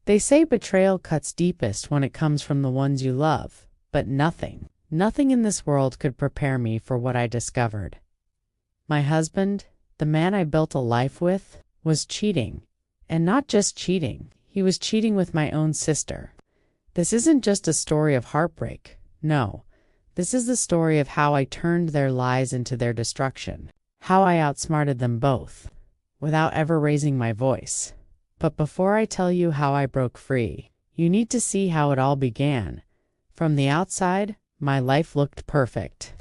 They say betrayal cuts deepest when it comes from the ones you love, but nothing in this world could prepare me for what I discovered. My husband, the man I built a life with, was cheating. And not just cheating, he was cheating with my own sister. This isn't just a story of heartbreak. No, this is the story of how I turned their lies into their destruction, how I outsmarted them both, without ever raising my voice. But before I tell you how I broke free, you need to see how it all began. From the outside, my life looked perfect.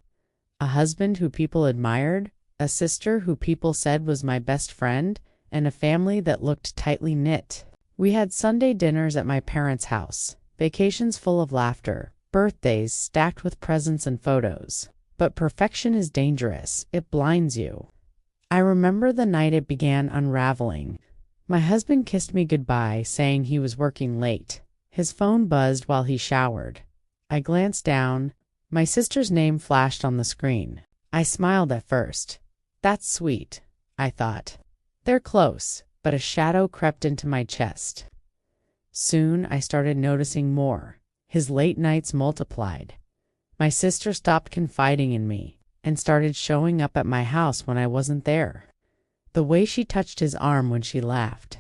A husband who people admired, a sister who people said was my best friend, and a family that looked tightly knit. We had Sunday dinners at my parents' house, vacations full of laughter, birthdays stacked with presents and photos. But perfection is dangerous. It blinds you. I remember the night it began unraveling. My husband kissed me goodbye, saying he was working late. His phone buzzed while he showered. I glanced down. My sister's name flashed on the screen. I smiled at first. That's sweet, I thought. They're close, but a shadow crept into my chest. Soon I started noticing more. His late nights multiplied. My sister stopped confiding in me and started showing up at my house when I wasn't there. The way she touched his arm when she laughed.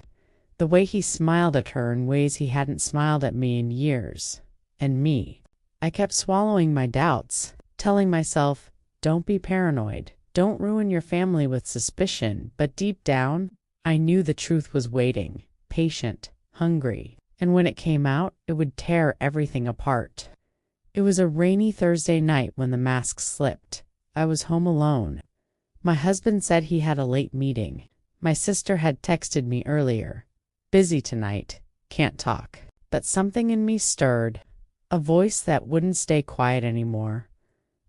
The way he smiled at her in ways he hadn't smiled at me in years. And me. I kept swallowing my doubts, telling myself, don't be paranoid. Don't ruin your family with suspicion. But deep down, I knew the truth was waiting, patient, hungry. And when it came out, it would tear everything apart. It was a rainy Thursday night when the mask slipped. I was home alone. My husband said he had a late meeting. My sister had texted me earlier. Busy tonight. Can't talk. But something in me stirred. A voice that wouldn't stay quiet anymore.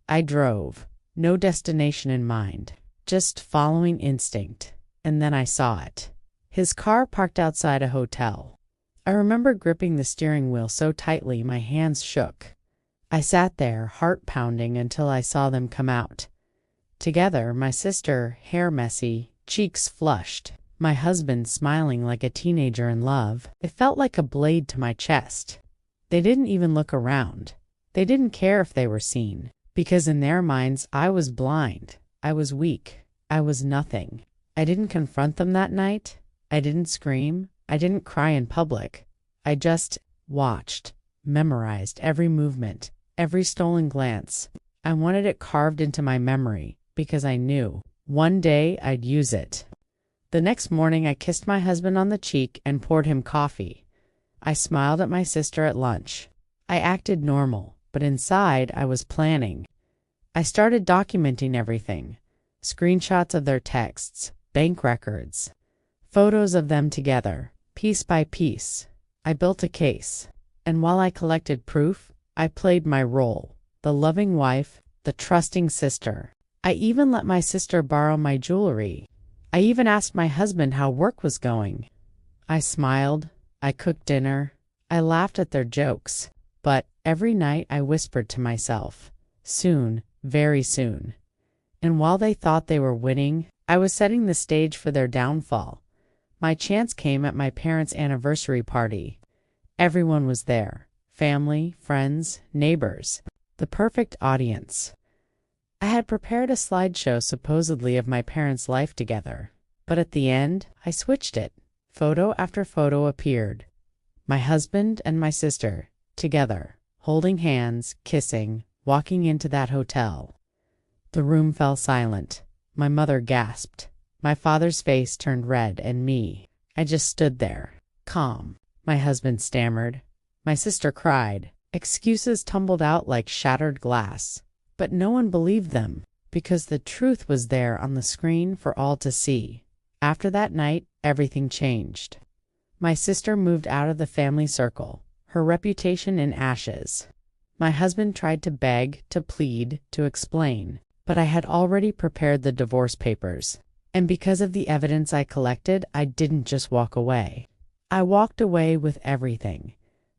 I drove. No destination in mind. Just following instinct. And then I saw it. His car parked outside a hotel. I remember gripping the steering wheel so tightly my hands shook. I sat there, heart pounding, until I saw them come out. Together, my sister, hair messy, cheeks flushed, my husband smiling like a teenager in love. It felt like a blade to my chest. They didn't even look around. They didn't care if they were seen, because in their minds I was blind. I was weak. I was nothing. I didn't confront them that night. I didn't scream. I didn't cry in public. I just watched, memorized every movement, every stolen glance. I wanted it carved into my memory because I knew one day I'd use it. The next morning I kissed my husband on the cheek and poured him coffee. I smiled at my sister at lunch. I acted normal, but inside I was planning. I started documenting everything. Screenshots of their texts, bank records, photos of them together, piece by piece. I built a case. And while I collected proof, I played my role. The loving wife, the trusting sister. I even let my sister borrow my jewelry. I even asked my husband how work was going. I smiled. I cooked dinner. I laughed at their jokes. But every night I whispered to myself, soon, very soon. And while they thought they were winning, I was setting the stage for their downfall. My chance came at my parents' anniversary party. Everyone was there. Family, friends, neighbors. The perfect audience. I had prepared a slideshow supposedly of my parents' life together. But at the end, I switched it. Photo after photo appeared. My husband and my sister, together, holding hands, kissing, walking into that hotel. The room fell silent. My mother gasped. My father's face turned red, and me. I just stood there, calm. My husband stammered. My sister cried. Excuses tumbled out like shattered glass. But no one believed them, because the truth was there on the screen for all to see. After that night, everything changed. My sister moved out of the family circle, her reputation in ashes. My husband tried to beg, to plead, to explain, but I had already prepared the divorce papers. And because of the evidence I collected, I didn't just walk away. I walked away with everything.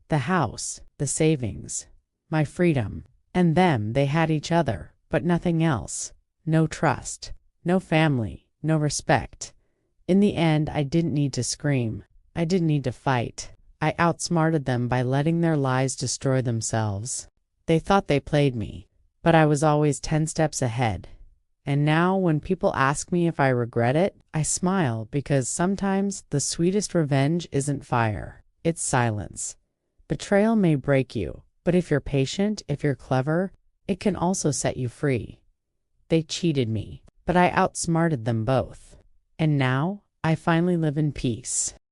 The house, the savings, my freedom. And them, they had each other, but nothing else. No trust, no family, no respect. In the end, I didn't need to scream. I didn't need to fight. I outsmarted them by letting their lies destroy themselves. They thought they played me, but I was always 10 steps ahead. And now, when people ask me if I regret it, I smile because sometimes the sweetest revenge isn't fire, it's silence. Betrayal may break you, but if you're patient, if you're clever, it can also set you free. They cheated me, but I outsmarted them both. And now, I finally live in peace.